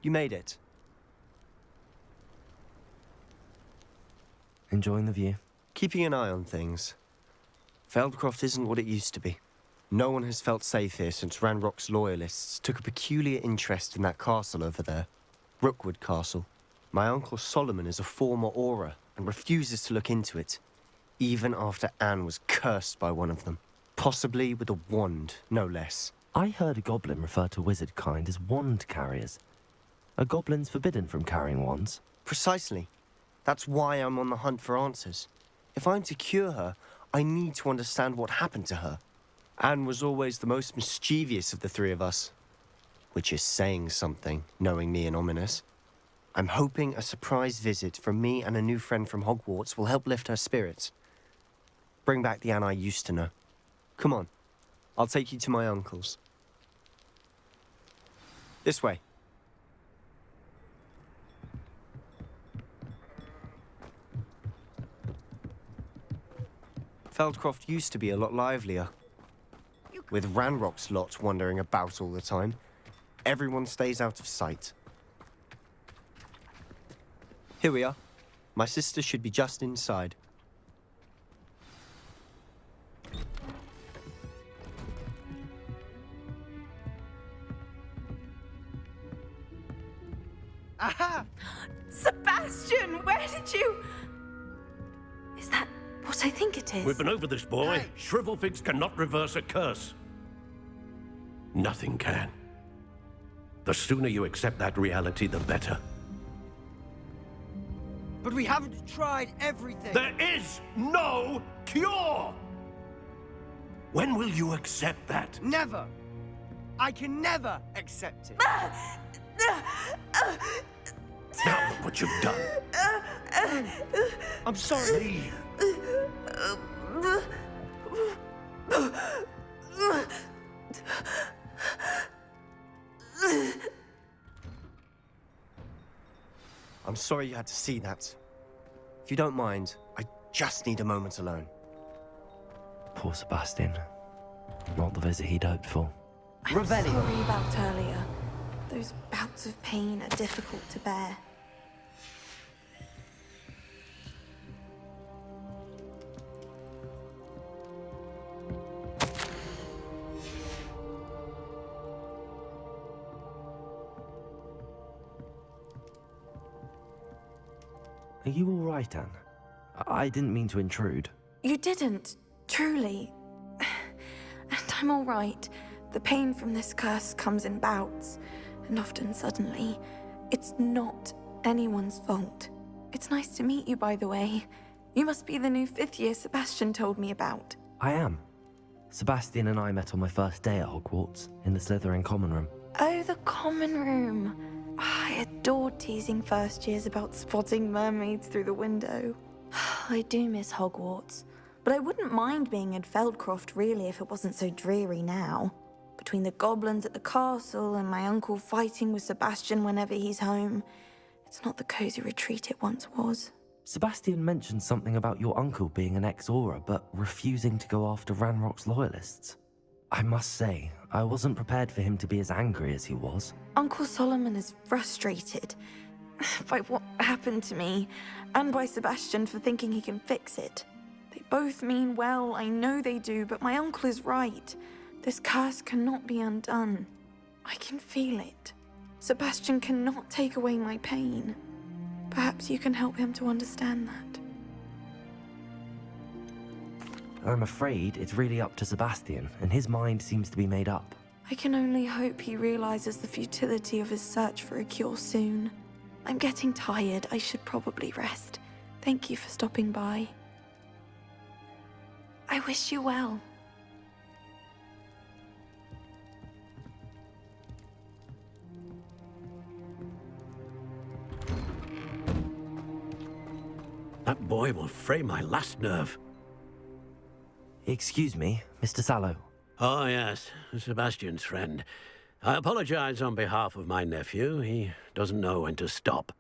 You made it. Enjoying the view? Keeping an eye on things. Feldcroft isn't what it used to be. No one has felt safe here since Ranrock's loyalists took a peculiar interest in that castle over there. Rookwood Castle. My uncle Solomon is a former Auror and refuses to look into it, even after Anne was cursed by one of them. Possibly with a wand, no less. I heard a goblin refer to wizard kind as wand carriers. Are goblins forbidden from carrying wands? Precisely. That's why I'm on the hunt for answers. If I'm to cure her, I need to understand what happened to her. Anne was always the most mischievous of the three of us. Which is saying something, knowing me and Ominous. I'm hoping a surprise visit from me and a new friend from Hogwarts will help lift her spirits. Bring back the Anne I used to know. Come on, I'll take you to my uncle's. This way. Feldcroft used to be a lot livelier. With Ranrock's lot wandering about all the time, everyone stays out of sight. Here we are. My sister should be just inside. Aha! Sebastian, where did you... Is that what I think it is? We've been over this, boy. Hey. Shrivelfigs cannot reverse a curse. Nothing can. The sooner you accept that reality, the better. But we haven't tried everything. There is no cure! When will you accept that? Never. I can never accept it. Now look what you've done. I'm sorry. Leave. I'm sorry you had to see that. If you don't mind, I just need a moment alone. Poor Sebastian. Not the visit he'd hoped for. I'm sorry about earlier. Those bouts of pain are difficult to bear. Are you all right, Anne? I didn't mean to intrude. You didn't, truly. And I'm all right. The pain from this curse comes in bouts, and often suddenly. It's not anyone's fault. It's nice to meet you, by the way. You must be the new 5th year Sebastian told me about. I am. Sebastian and I met on my first day at Hogwarts, in the Slytherin common room. Oh, the common room. I adored teasing first years about spotting mermaids through the window. I do miss Hogwarts, but I wouldn't mind being in Feldcroft really if it wasn't so dreary now. Between the goblins at the castle and my uncle fighting with Sebastian whenever he's home, it's not the cozy retreat it once was. Sebastian mentioned something about your uncle being an ex-Auror, but refusing to go after Ranrock's loyalists. I must say, I wasn't prepared for him to be as angry as he was. Uncle Solomon is frustrated by what happened to me, and by Sebastian for thinking he can fix it. They both mean well, I know they do, but my uncle is right. This curse cannot be undone. I can feel it. Sebastian cannot take away my pain. Perhaps you can help him to understand that. I'm afraid it's really up to Sebastian, and his mind seems to be made up. I can only hope he realizes the futility of his search for a cure soon. I'm getting tired. I should probably rest. Thank you for stopping by. I wish you well. That boy will fray my last nerve. Excuse me, Mr. Sallow. Oh, yes, Sebastian's friend. I apologize on behalf of my nephew. He doesn't know when to stop.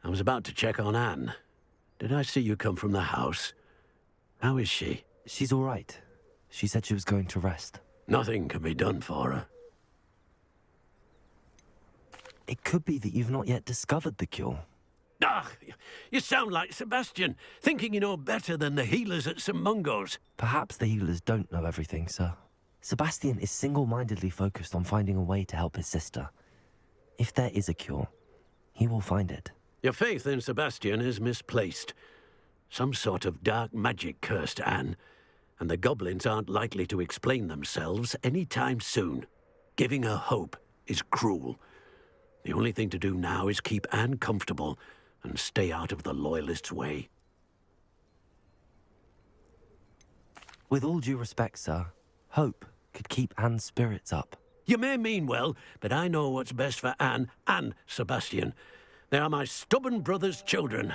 I was about to check on Anne. Did I see you come from the house? How is she? She's all right. She said she was going to rest. Nothing can be done for her. It could be that you've not yet discovered the cure. Ah, you sound like Sebastian, thinking you know better than the healers at St. Mungo's. Perhaps the healers don't know everything, sir. Sebastian is single-mindedly focused on finding a way to help his sister. If there is a cure, he will find it. Your faith in Sebastian is misplaced. Some sort of dark magic cursed Anne, and the goblins aren't likely to explain themselves any time soon. Giving her hope is cruel. The only thing to do now is keep Anne comfortable and stay out of the Loyalists' way. With all due respect, sir, hope could keep Anne's spirits up. You may mean well, but I know what's best for Anne and Sebastian. They are my stubborn brother's children.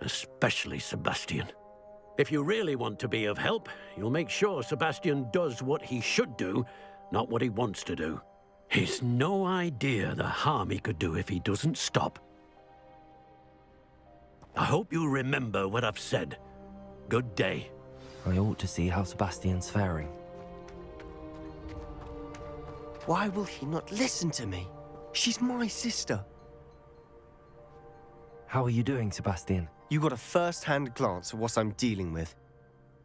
Especially Sebastian. If you really want to be of help, you'll make sure Sebastian does what he should do, not what he wants to do. He's no idea the harm he could do if he doesn't stop. I hope you remember what I've said. Good day. I ought to see how Sebastian's faring. Why will he not listen to me? She's my sister. How are you doing, Sebastian? You got a first-hand glance at what I'm dealing with.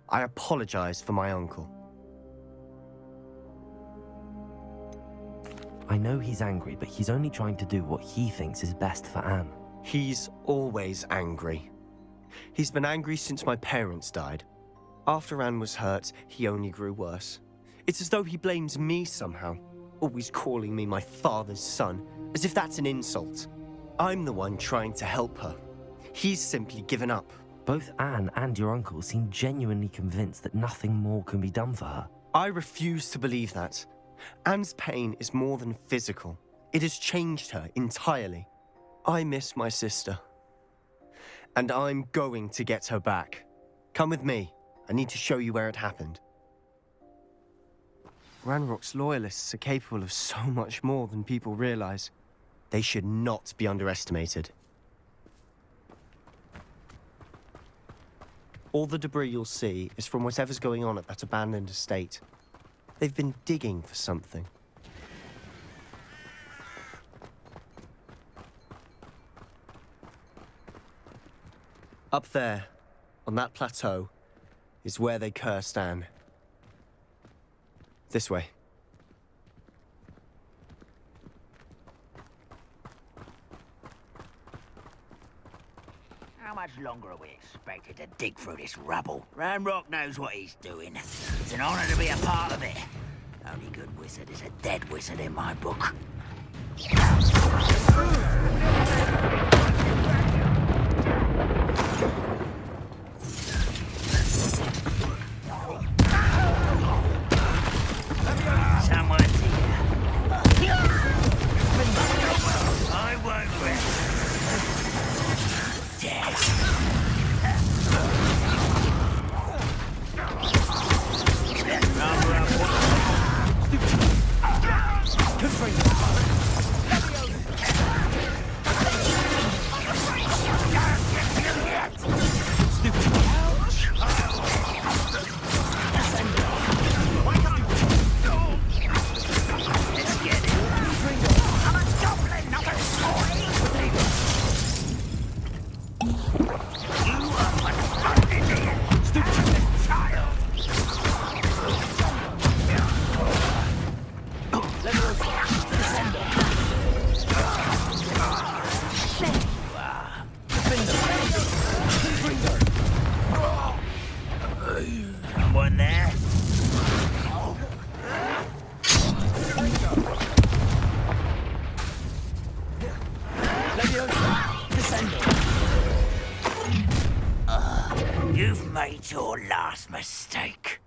I apologize for my uncle. I know he's angry, but he's only trying to do what he thinks is best for Anne. He's always angry. He's been angry since my parents died. After Anne was hurt, he only grew worse. It's as though he blames me somehow, always calling me my father's son, as if that's an insult. I'm the one trying to help her. He's simply given up. Both Anne and your uncle seem genuinely convinced that nothing more can be done for her. I refuse to believe that. Anne's pain is more than physical. It has changed her entirely. I miss my sister. And I'm going to get her back. Come with me. I need to show you where it happened. Ranrock's loyalists are capable of so much more than people realize. They should not be underestimated. All the debris you'll see is from whatever's going on at that abandoned estate. They've been digging for something. Up there, on that plateau, is where they cursed Anne. This way. How much longer are we expected to dig through this rubble? Ranrock knows what he's doing. It's an honor to be a part of it. Only good wizard is a dead wizard in my book. Someone's here. I won't rest. Someone there? You've made your last mistake.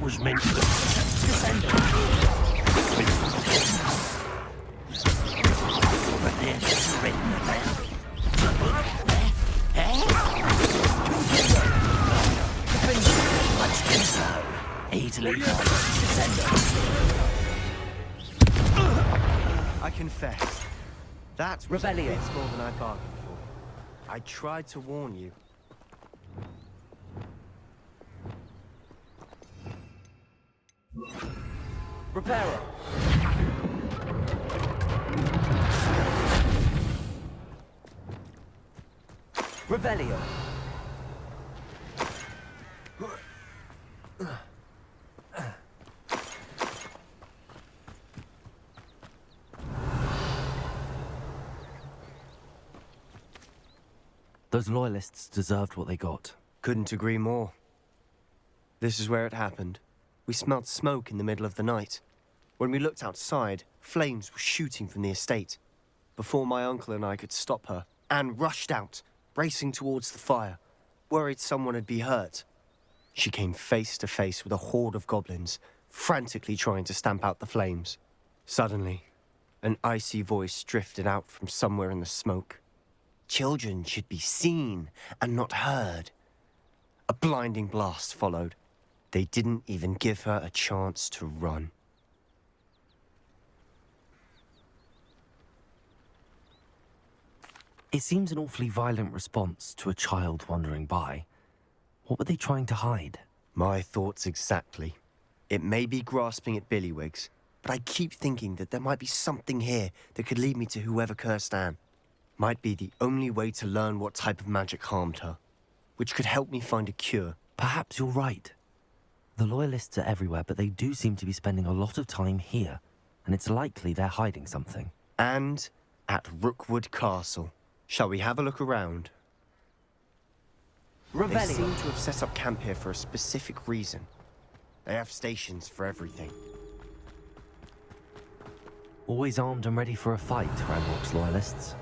was meant to descend. But there's written about the book there. Much too slow. Easily descended. I confess, that was a bit more than I bargained for. I tried to warn you. Repairer. Revelio. Those loyalists deserved what they got. Couldn't agree more. This is where it happened. We smelled smoke in the middle of the night. When we looked outside, flames were shooting from the estate. Before my uncle and I could stop her, Anne rushed out, racing towards the fire, worried someone had been hurt. She came face to face with a horde of goblins, frantically trying to stamp out the flames. Suddenly, an icy voice drifted out from somewhere in the smoke. Children should be seen and not heard. A blinding blast followed. They didn't even give her a chance to run. It seems an awfully violent response to a child wandering by. What were they trying to hide? My thoughts exactly. It may be grasping at Billywigs, but I keep thinking that there might be something here that could lead me to whoever cursed Anne. Might be the only way to learn what type of magic harmed her, which could help me find a cure. Perhaps you're right. The Loyalists are everywhere, but they do seem to be spending a lot of time here, and it's likely they're hiding something. And at Rookwood Castle. Shall we have a look around? They seem to have set up camp here for a specific reason. They have stations for everything. Always armed and ready for a fight, Ranrock's Loyalists.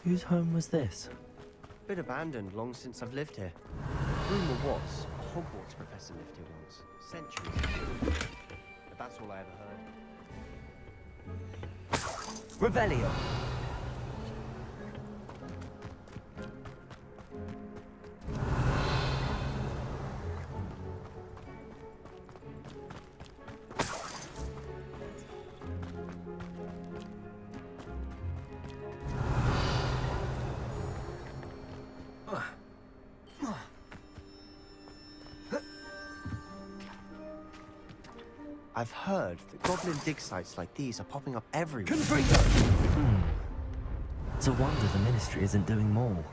Whose home was this? Been abandoned long since I've lived here. Rumour was a Hogwarts professor lived here once, centuries ago. But that's all I ever heard. Revelio. I've heard that goblin dig sites like these are popping up everywhere. It's a wonder the Ministry isn't doing more.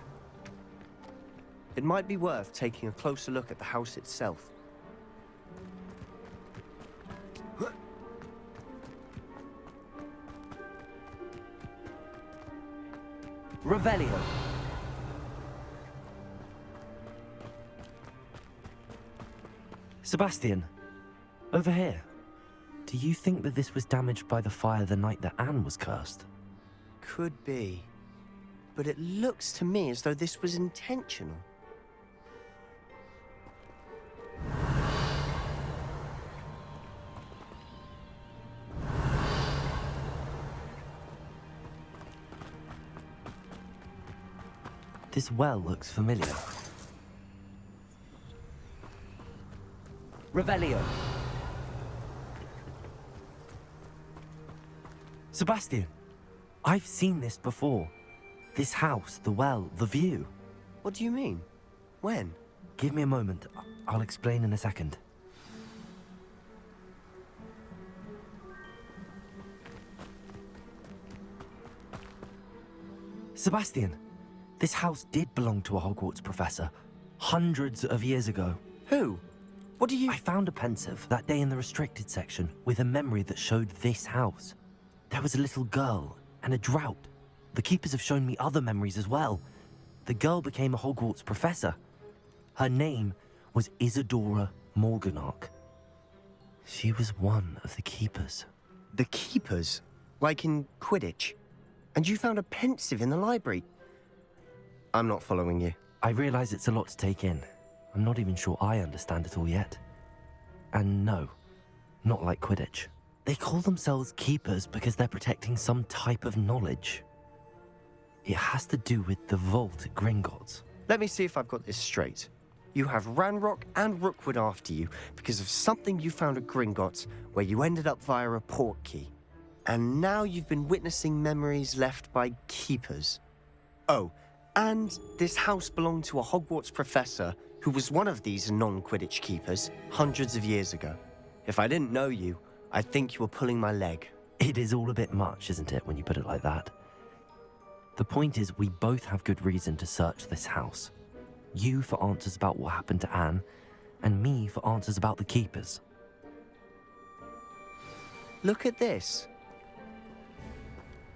It might be worth taking a closer look at the house itself. Revelio. Sebastian, over here. Do you think that this was damaged by the fire the night that Anne was cursed? Could be. But it looks to me as though this was intentional. This well looks familiar. Revelio. Sebastian, I've seen this before. This house, the well, the view. What do you mean? When? Give me a moment. I'll explain in a second. Sebastian, this house did belong to a Hogwarts professor, hundreds of years ago. Who? What do you... I found a pensive that day in the restricted section with a memory that showed this house. There was a little girl and a drought. The keepers have shown me other memories as well. The girl became a Hogwarts professor. Her name was Isadora Morganach. She was one of the keepers. The keepers? Like in Quidditch? And you found a pensive in the library. I'm not following you. I realize it's a lot to take in. I'm not even sure I understand it all yet. And no, not like Quidditch. They call themselves keepers because they're protecting some type of knowledge. It has to do with the vault at Gringotts. Let me see if I've got this straight. You have Ranrock and Rookwood after you because of something you found at Gringotts where you ended up via a port key. And now you've been witnessing memories left by keepers. Oh, and this house belonged to a Hogwarts professor who was one of these non-Quidditch keepers hundreds of years ago. If I didn't know you, I'd think you were pulling my leg. It is all a bit much, isn't it, when you put it like that? The point is, we both have good reason to search this house. You for answers about what happened to Anne, and me for answers about the keepers. Look at this.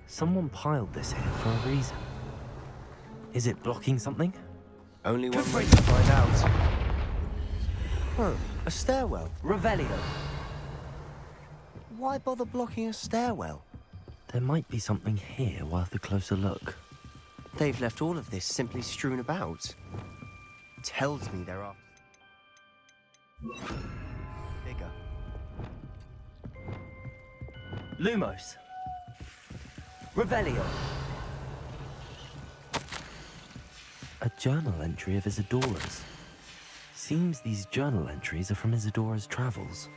Someone piled this here for a reason. Is it blocking something? Only one way to find out. Oh, a stairwell. Revelio. Why bother blocking a stairwell? There might be something here worth a closer look. They've left all of this simply strewn about. Tells me there are bigger. Lumos. Revelio. A journal entry of Isadora's. Seems these journal entries are from Isadora's travels.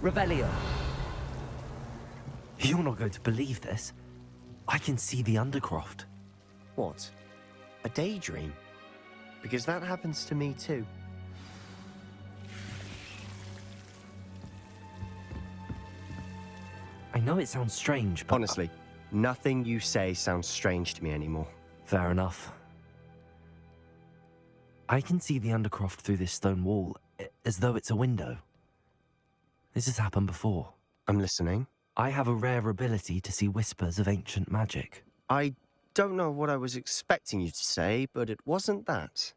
Revelio. You're not going to believe this. I can see the Undercroft. What? A daydream? Because that happens to me too. I know it sounds strange, but... Honestly, nothing you say sounds strange to me anymore. Fair enough. I can see the Undercroft through this stone wall, as though it's a window. This has happened before. I'm listening. I have a rare ability to see whispers of ancient magic. I don't know what I was expecting you to say, but it wasn't that.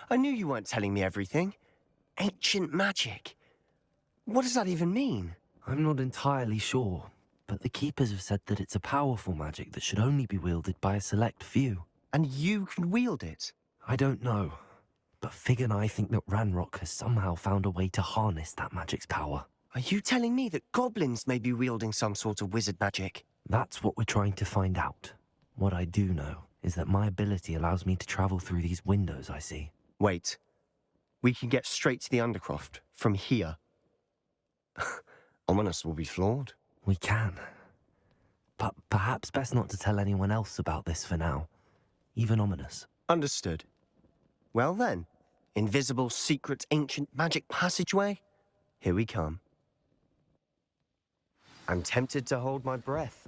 I knew you weren't telling me everything. Ancient magic. What does that even mean? I'm not entirely sure, but the Keepers have said that it's a powerful magic that should only be wielded by a select few. And you can wield it? I don't know, but Fig and I think that Ranrock has somehow found a way to harness that magic's power. Are you telling me that goblins may be wielding some sort of wizard magic? That's what we're trying to find out. What I do know is that my ability allows me to travel through these windows I see. Wait. We can get straight to the Undercroft from here. Ominous will be flawed. We can. But perhaps best not to tell anyone else about this for now. Even Ominous. Understood. Well then, invisible, secret, ancient magic passageway? Here we come. I'm tempted to hold my breath.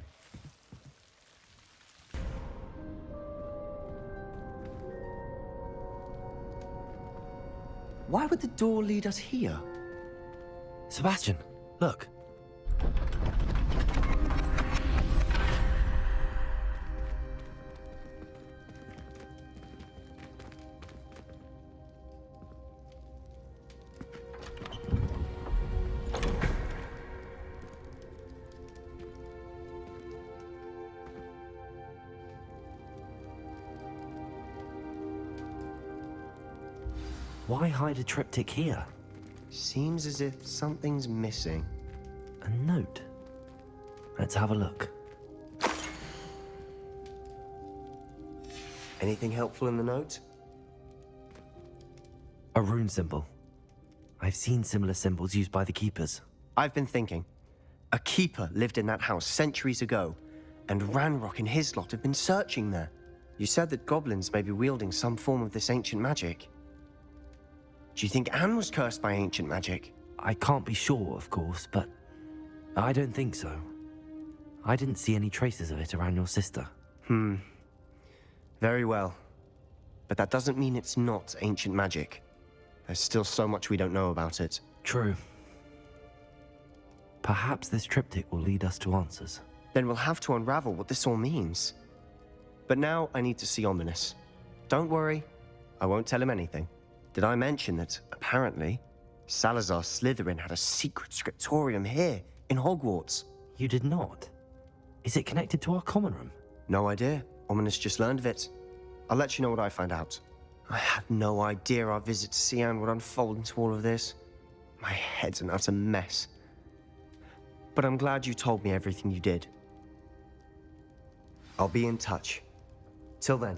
Why would the door lead us here? Sebastian, look. Why hide a triptych here? Seems as if something's missing. A note. Let's have a look. Anything helpful in the note? A rune symbol. I've seen similar symbols used by the Keepers. I've been thinking. A keeper lived in that house centuries ago, and Ranrock and his lot have been searching there. You said that goblins may be wielding some form of this ancient magic. Do you think Anne was cursed by ancient magic? I can't be sure, of course, but I don't think so. I didn't see any traces of it around your sister. Very well. but that doesn't mean it's not ancient magic. There's still so much we don't know about it. True. Perhaps this triptych will lead us to answers. Then we'll have to unravel what this all means. But now I need to see Ominous. Don't worry, I won't tell him anything. Did I mention that, apparently, Salazar Slytherin had a secret scriptorium here, in Hogwarts? You did not? Is it connected to our common room? No idea. Ominous just learned of it. I'll let you know what I find out. I had no idea our visit to Cian would unfold into all of this. My head's an utter mess. But I'm glad you told me everything you did. I'll be in touch. Till then.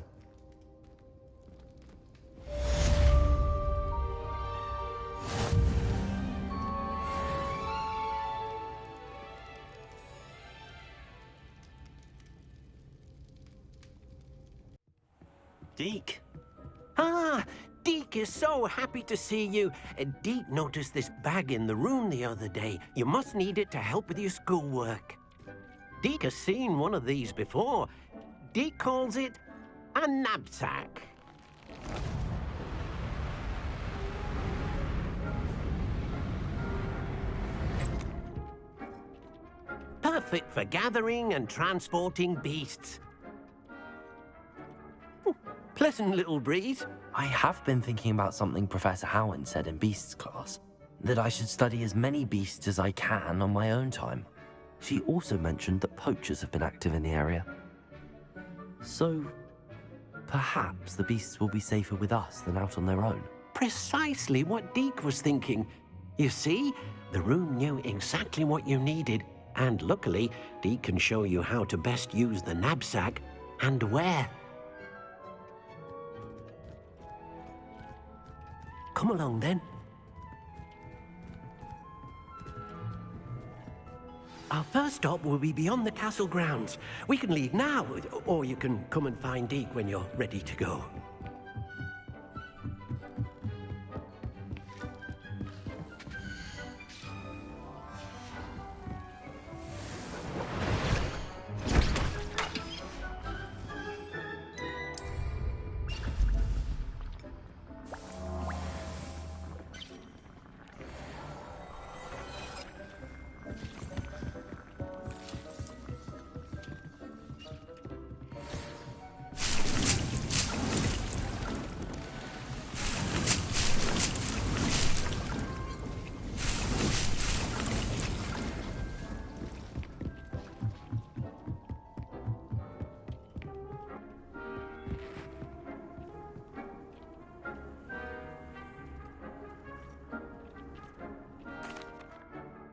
Deke. Ah, Deke is so happy to see you. Deke noticed this bag in the room the other day. You must need it to help with your schoolwork. Deke has seen one of these before. Deke calls it a knapsack. Perfect for gathering and transporting beasts. Pleasant little breeze. I have been thinking about something Professor Howard said in Beasts class, that I should study as many beasts as I can on my own time. She also mentioned that poachers have been active in the area. So, perhaps the beasts will be safer with us than out on their own. Precisely what Deke was thinking. You see, the room knew exactly what you needed, and luckily, Deke can show you how to best use the knapsack and where. Come along, then. Our first stop will be beyond the castle grounds. We can leave now, or you can come and find Deke when you're ready to go.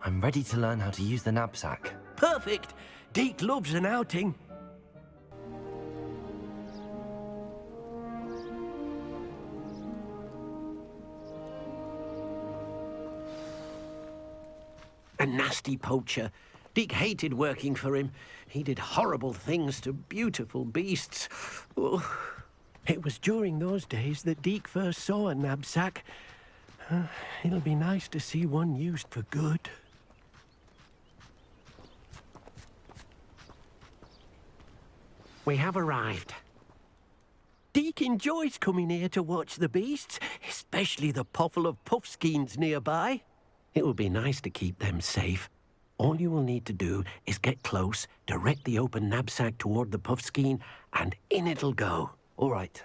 I'm ready to learn how to use the knapsack. Perfect! Deke loves an outing. A nasty poacher. Deke hated working for him. He did horrible things to beautiful beasts. Oh. It was during those days that Deke first saw a knapsack. It'll be nice to see one used for good. We have arrived. Deke enjoys coming here to watch the beasts, especially the potful of puffskeins nearby. It will be nice to keep them safe. All you will need to do is get close, direct the open knapsack toward the puffskein, and in it'll go. All right.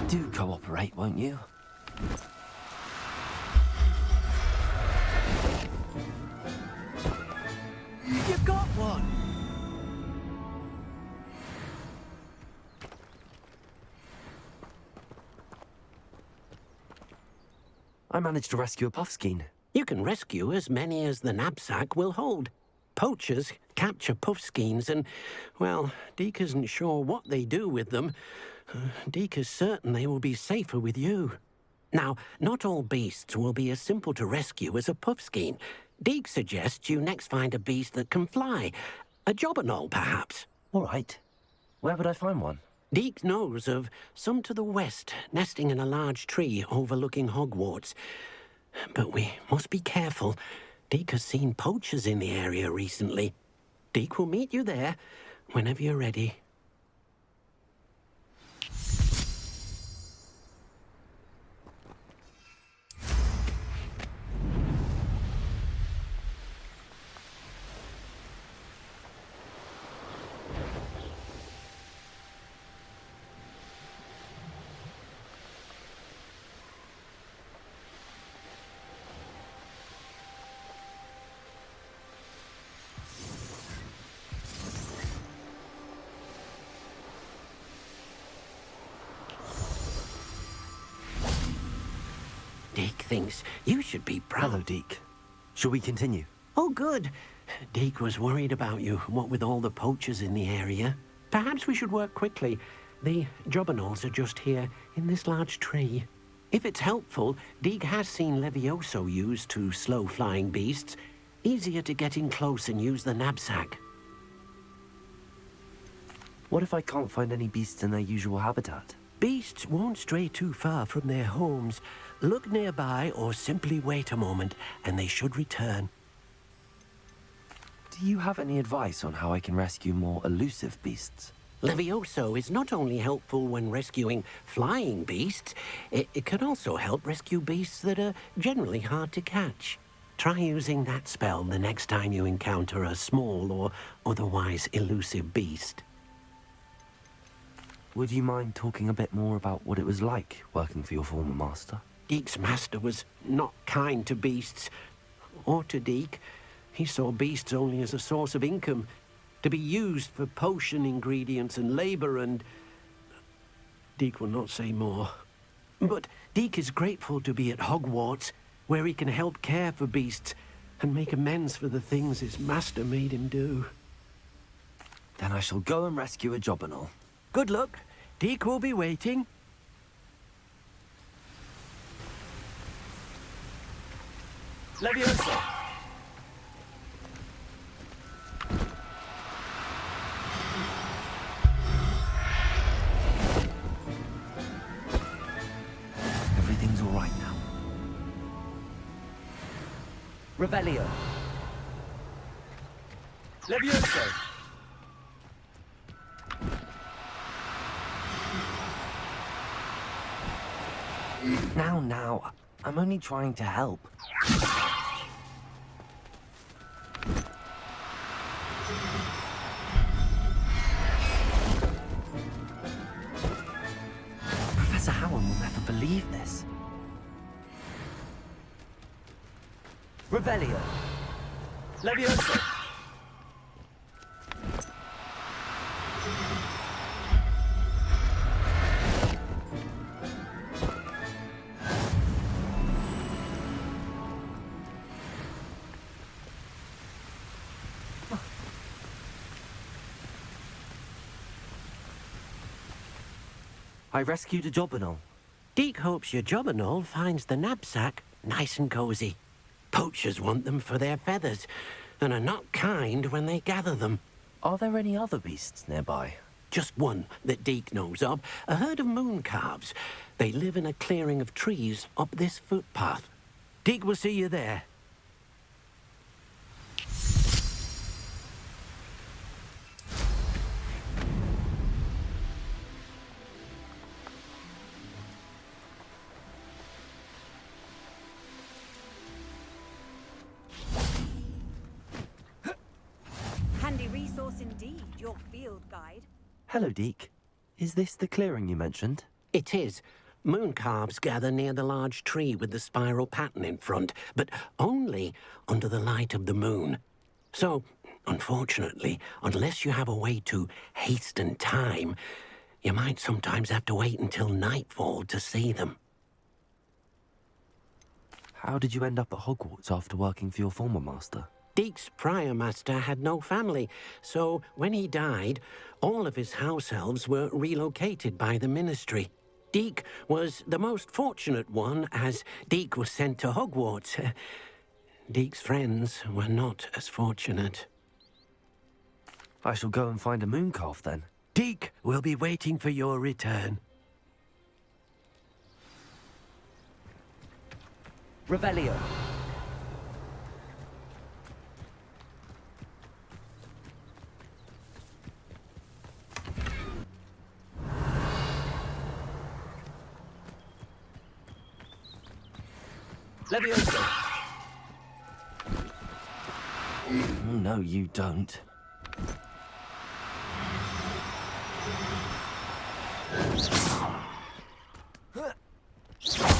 Do cooperate, won't you? You got one! I managed to rescue a puffskein. You can rescue as many as the knapsack will hold. Poachers capture puffskeins and, well, Deke isn't sure what they do with them. Deke is certain they will be safer with you. Now, not all beasts will be as simple to rescue as a puffskein. Deek suggests you next find a beast that can fly. A jobberknoll, perhaps. All right. Where would I find one? Deek knows of some to the west, nesting in a large tree overlooking Hogwarts. But we must be careful. Deek has seen poachers in the area recently. Deek will meet you there whenever you're ready. Deek thinks you should be proud. Hello, Deek. Shall we continue? Oh, good. Deek was worried about you, what with all the poachers in the area. Perhaps we should work quickly. The jobberknolls are just here, in this large tree. If it's helpful, Deek has seen Levioso used to slow flying beasts. Easier to get in close and use the knapsack. What if I can't find any beasts in their usual habitat? Beasts won't stray too far from their homes. Look nearby or simply wait a moment, and they should return. Do you have any advice on how I can rescue more elusive beasts? Levioso is not only helpful when rescuing flying beasts, it can also help rescue beasts that are generally hard to catch. Try using that spell the next time you encounter a small or otherwise elusive beast. Would you mind talking a bit more about what it was like working for your former master? Deek's master was not kind to beasts, or to Deek. He saw beasts only as a source of income, to be used for potion ingredients and labor, and Deek will not say more. But Deek is grateful to be at Hogwarts, where he can help care for beasts and make amends for the things his master made him do. Then I shall go and rescue a jobberknoll. Good luck. Deek will be waiting. Leviosa! Everything's all right now. Revelio! Leviosa! Now, I'm only trying to help. Professor Howard will never believe this. Revelio! Leviosa! I rescued a jobberknoll. Deek hopes your jobberknoll finds the knapsack nice and cozy. Poachers want them for their feathers, and are not kind when they gather them. Are there any other beasts nearby? Just one that Deek knows of, a herd of moon calves. They live in a clearing of trees up this footpath. Deek will see you there. Handy resource indeed, your field guide. Hello, Deek. Is this the clearing you mentioned? It is. Moon calves gather near the large tree with the spiral pattern in front, but only under the light of the moon. So, unfortunately, unless you have a way to hasten time, you might sometimes have to wait until nightfall to see them. How did you end up at Hogwarts after working for your former master? Deek's prior master had no family, so when he died, all of his house elves were relocated by the ministry. Deke was the most fortunate one, as Deke was sent to Hogwarts. Deke's friends were not as fortunate. I shall go and find a mooncalf then. Deke will be waiting for your return. Revelio. Leviosa. No, you don't.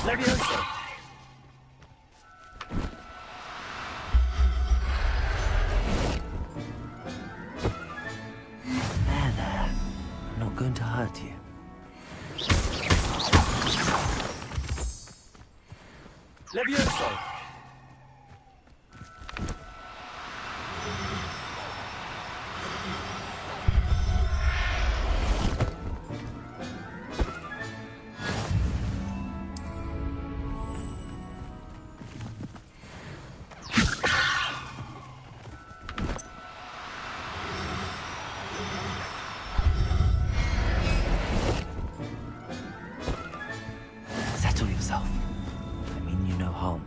Leviosa. There. I'm not going to hurt you. Leviosa. Settle yourself. I mean you no harm.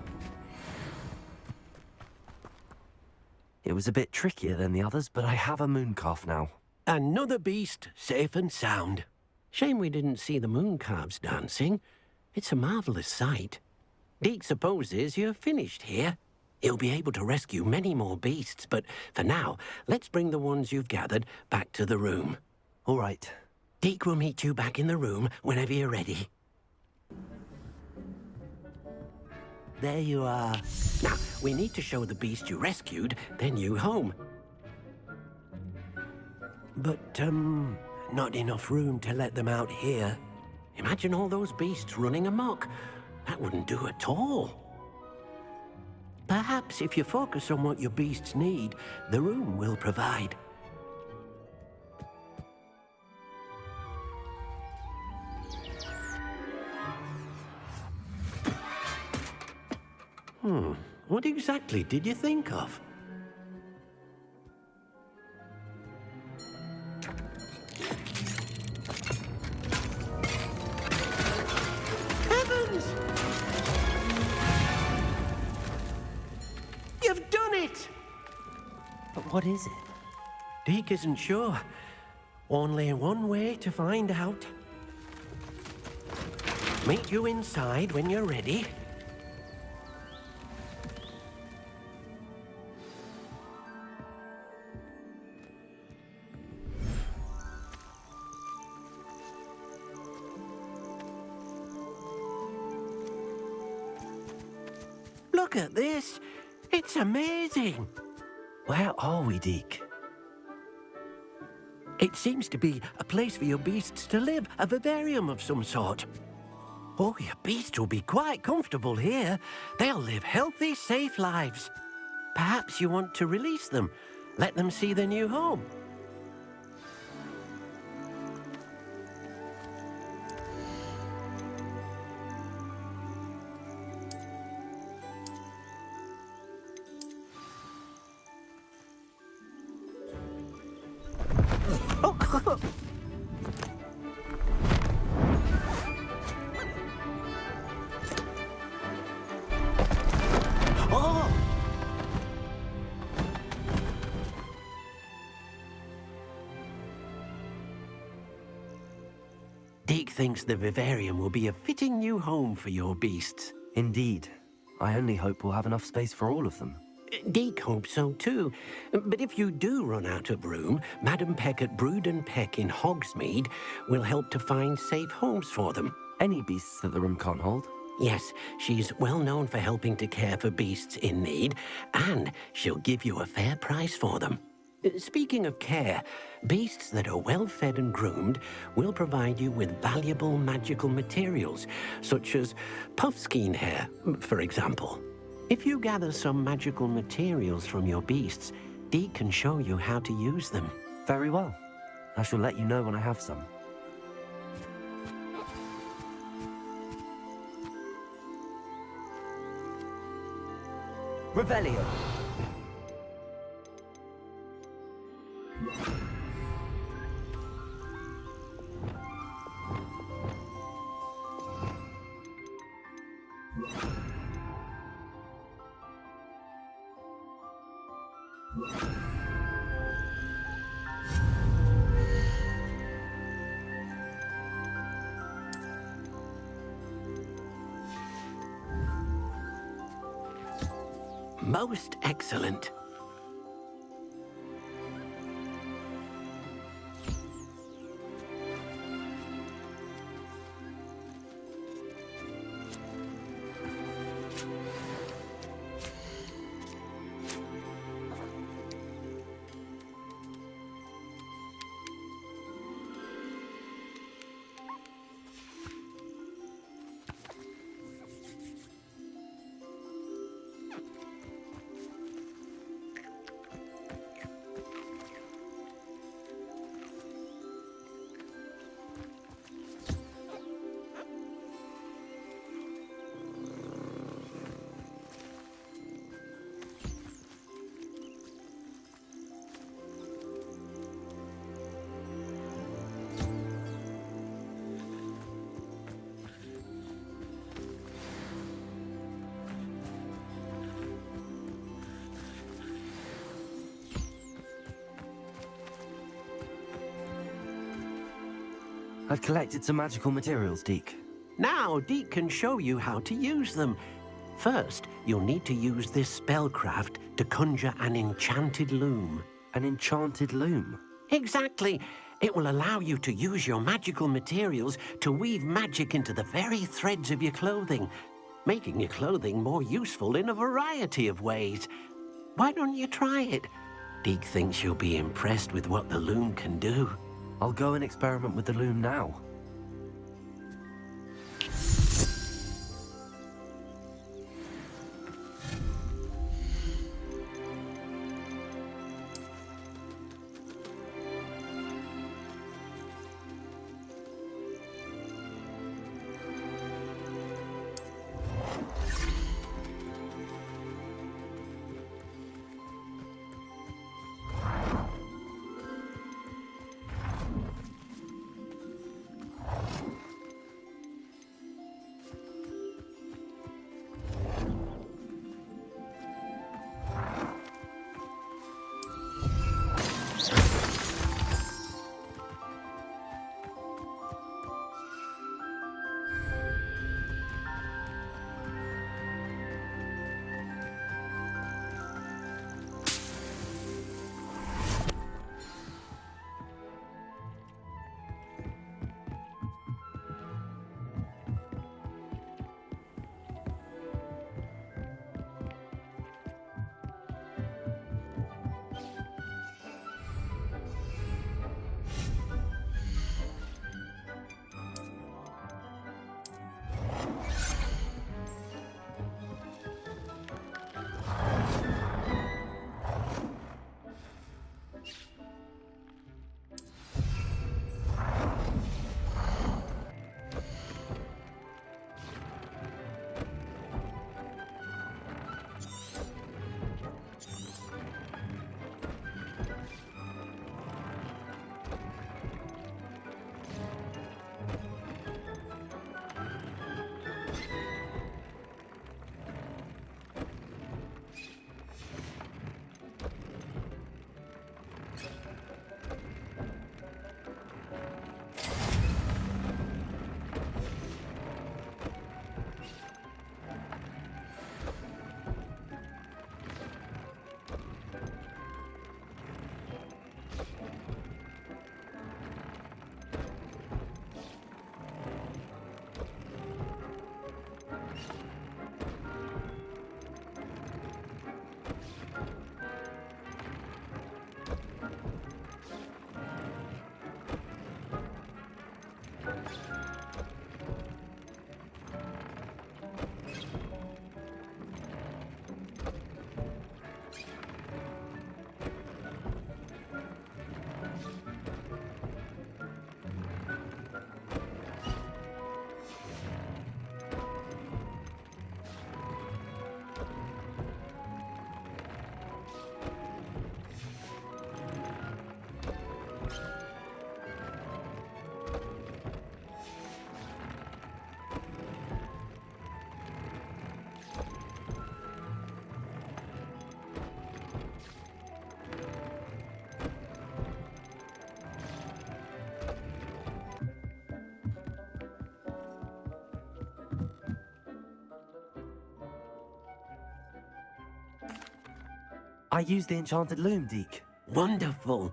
It was a bit trickier than the others, but I have a mooncalf now. Another beast, safe and sound. Shame we didn't see the mooncalves dancing. It's a marvelous sight. Deke supposes you're finished here. He'll be able to rescue many more beasts, but for now, let's bring the ones you've gathered back to the room. All right. Deke will meet you back in the room whenever you're ready. There you are. Now, we need to show the beast you rescued their new home. But, not enough room to let them out here. Imagine all those beasts running amok. That wouldn't do at all. Perhaps if you focus on what your beasts need, the room will provide. What exactly did you think of? Heavens! You've done it! But what is it? Deke isn't sure. Only one way to find out. Meet you inside when you're ready. Look at this. It's amazing. Where are we, Deke? It seems to be a place for your beasts to live, a vivarium of some sort. Oh, your beasts will be quite comfortable here. They'll live healthy, safe lives. Perhaps you want to release them, let them see their new home. Deke thinks the vivarium will be a fitting new home for your beasts. Indeed. I only hope we'll have enough space for all of them. Deke hopes so too. But if you do run out of room, Madam Peck at Brood and Peck in Hogsmeade will help to find safe homes for them. Any beasts that the room can't hold? Yes, she's well known for helping to care for beasts in need, and she'll give you a fair price for them. Speaking of care, beasts that are well fed and groomed will provide you with valuable magical materials, such as puffskein hair, for example. If you gather some magical materials from your beasts, Deke can show you how to use them. Very well. I shall let you know when I have some. Revelio. Most excellent. I've collected some magical materials, Deke. Now, Deke can show you how to use them. First, you'll need to use this spellcraft to conjure an enchanted loom. An enchanted loom? Exactly. It will allow you to use your magical materials to weave magic into the very threads of your clothing, making your clothing more useful in a variety of ways. Why don't you try it? Deke thinks you'll be impressed with what the loom can do. I'll go and experiment with the loom now. I use the enchanted loom, Deke. Wonderful.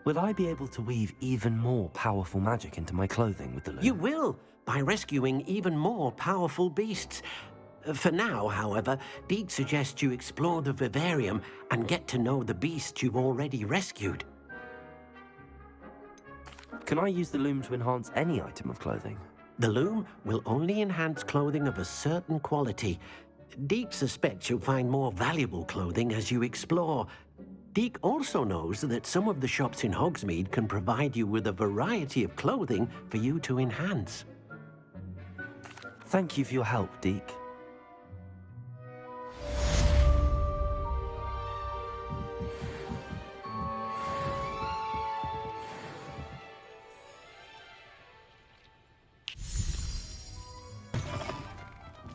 Will I be able to weave even more powerful magic into my clothing with the loom? You will, by rescuing even more powerful beasts. For now, however, Deke suggests you explore the vivarium and get to know the beasts you've already rescued. Can I use the loom to enhance any item of clothing? The loom will only enhance clothing of a certain quality. Deke suspects you'll find more valuable clothing as you explore. Deke also knows that some of the shops in Hogsmeade can provide you with a variety of clothing for you to enhance. Thank you for your help, Deke.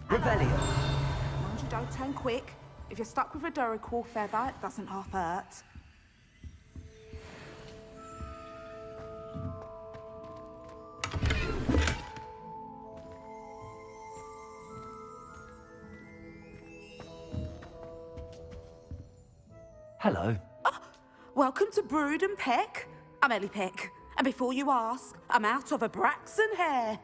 Revelio. Mind you don't turn quick. If you're stuck with a Duracore feather, it doesn't half hurt. Hello. Welcome to Brood and Peck. I'm Ellie Peck. And before you ask, I'm out of a Braxton hair.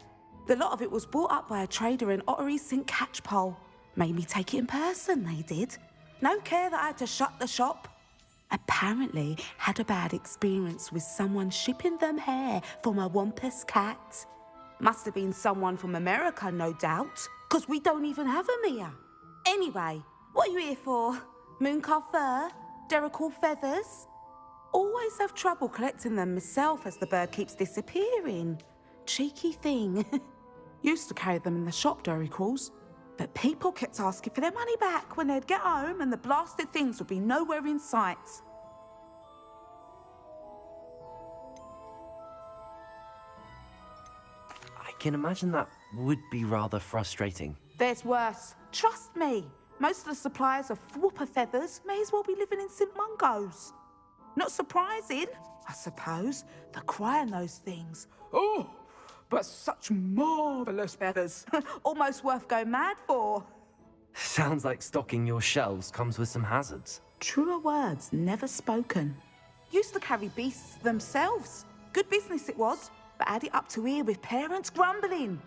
The lot of it was bought up by a trader in Ottery St. Catchpole. Made me take it in person, they did. No care that I had to shut the shop. Apparently had a bad experience with someone shipping them hair from a Wampus cat. Must have been someone from America, no doubt, because we don't even have them here. Anyway, what are you here for? Mooncar fur? Duracore feathers? Always have trouble collecting them myself as the bird keeps disappearing. Cheeky thing. Used to carry them in the shop, Duracrawls, but people kept asking for their money back when they'd get home and the blasted things would be nowhere in sight. I can imagine that would be rather frustrating. There's worse. Trust me. Most of the suppliers of whooper feathers may as well be living in St. Mungo's. Not surprising, I suppose, the cry in those things. Oh, but such marvellous feathers. Almost worth going mad for. Sounds like stocking your shelves comes with some hazards. Truer words never spoken. Used to carry beasts themselves. Good business it was, but had it up to here with parents grumbling.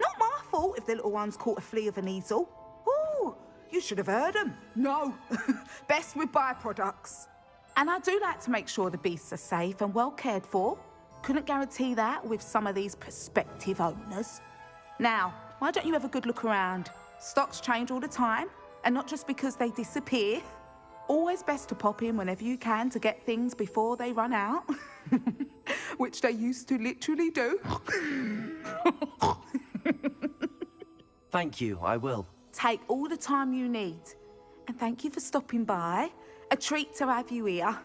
Not my fault if the little ones caught a flea of an easel. Ooh, you should have heard them. No, best with byproducts. And I do like to make sure the beasts are safe and well cared for. Couldn't guarantee that with some of these prospective owners. Now, why don't you have a good look around? Stocks change all the time, and not just because they disappear. Always best to pop in whenever you can to get things before they run out. Which they used to literally do. Thank you, I will. Take all the time you need. And thank you for stopping by. A treat to have you here.